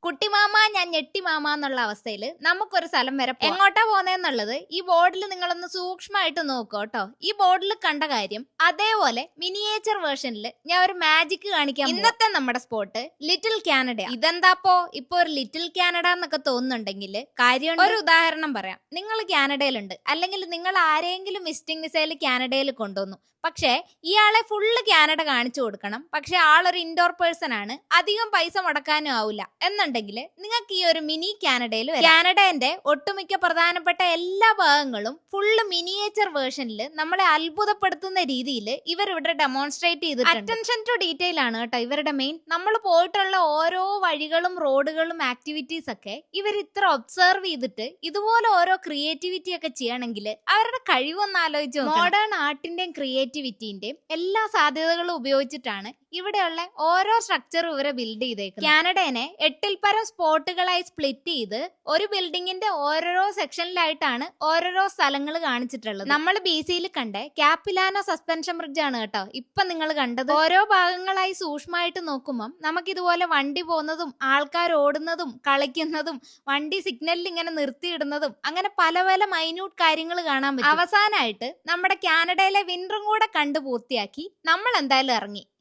കുട്ടിമാമ ഞാൻ ഞെട്ടിമാമ എന്നുള്ള അവസ്ഥയിൽ നമുക്കൊരു സ്ഥലം വരെ എങ്ങോട്ടാ പോന്നേന്നുള്ളത് ഈ ബോർഡിൽ നിങ്ങളൊന്ന് സൂക്ഷ്മമായിട്ട് നോക്കൂ കേട്ടോ. ഈ ബോർഡിൽ കണ്ട കാര്യം അതേപോലെ മിനിയേച്ചർ വേർഷനിൽ ഞാൻ ഒരു മാജിക് കാണിക്കാം. ഇന്നത്തെ നമ്മുടെ സ്പോട്ട് ലിറ്റിൽ കാനഡ. ഇതെന്താപ്പോ ഇപ്പൊ ഒരു ലിറ്റിൽ കാനഡ എന്നൊക്കെ തോന്നുന്നുണ്ടെങ്കിൽ കാര്യം ഒരു ഉദാഹരണം പറയാം. നിങ്ങൾ കാനഡയിലുണ്ട്, അല്ലെങ്കിൽ നിങ്ങൾ ആരെങ്കിലും വിസിറ്റിംഗ് വിസയിൽ കാനഡയിൽ കൊണ്ടുവന്നു. പക്ഷേ ഇയാളെ ഫുള്ള് കാനഡ കാണിച്ചു കൊടുക്കണം. പക്ഷെ ആളൊരു ഇൻഡോർ പേഴ്സൺ ആണ്, അധികം പൈസ മുടക്കാനും ആവില്ല എന്നുണ്ടെങ്കിൽ നിങ്ങൾക്ക് ഈ ഒരു മിനി കാനഡയിൽ കാനഡന്റെ ഒട്ടുമിക്ക പ്രധാനപ്പെട്ട എല്ലാ ഭാഗങ്ങളും ഫുള്ള് മിനിയേച്ചർ വേർഷനിൽ നമ്മളെ അത്ഭുതപ്പെടുത്തുന്ന രീതിയിൽ ഇവർ ഇവിടെ ഡെമോൺസ്ട്രേറ്റ് ചെയ്തിട്ടുണ്ട്. അറ്റൻഷൻ ടു ഡീറ്റെയിൽ ആണ് കേട്ടോ ഇവരുടെ മെയിൻ. നമ്മൾ പോയിട്ടുള്ള ഓരോ വഴികളും റോഡുകളും ആക്ടിവിറ്റീസ് ഒക്കെ ഇവർ ഇത്ര ഒബ്സർവ് ചെയ്തിട്ട് ഇതുപോലെ ഓരോ ക്രിയേറ്റിവിറ്റി ഒക്കെ ചെയ്യണമെങ്കിൽ അവരുടെ കഴിവൊന്ന് ആലോചിച്ചു. മോഡേൺ ആർട്ടിന്റെയും ക്രിയേറ്റിവിറ്റിന്റെയും എല്ലാ സാധ്യതകളും ഉപയോഗിച്ചിട്ടാണ് ഇവിടെയുള്ള ഓരോ സ്ട്രക്ചറും ഇവരെ ബിൽഡ് ചെയ്തേക്കുന്നത്. കാനഡേനെ 8ൽ പരം സ്പോട്ടുകളായി സ്പ്ലിറ്റ് ചെയ്ത് ഒരു ബിൽഡിങ്ങിന്റെ ഓരോരോ സെക്ഷനിലായിട്ടാണ് ഓരോരോ സ്ഥലങ്ങൾ കാണിച്ചിട്ടുള്ളത്. നമ്മൾ BC-യിൽ കണ്ട ക്യാപിലാനോ സസ്പെൻഷൻ ബ്രിഡ്ജ് ആണ് കേട്ടോ ഇപ്പൊ നിങ്ങൾ കണ്ടത്. ഓരോ ഭാഗങ്ങളായി സൂക്ഷ്മമായിട്ട് നോക്കുമ്പോൾ നമുക്ക് ഇതുപോലെ വണ്ടി പോകുന്നതും ആൾക്കാർ ഓടുന്നതും കളിക്കുന്നതും വണ്ടി സിഗ്നലിൽ ഇങ്ങനെ നിർത്തിയിടുന്നതും അങ്ങനെ പല പല മൈന്യൂട്ട് കാര്യങ്ങൾ കാണാൻ പറ്റും. അവസാനമായിട്ട് നമ്മുടെ കാനഡയിലെ വിന്ററും കൂടെ കണ്ടു പൂർത്തിയാക്കി നമ്മൾ എന്തായാലും ഇറങ്ങി.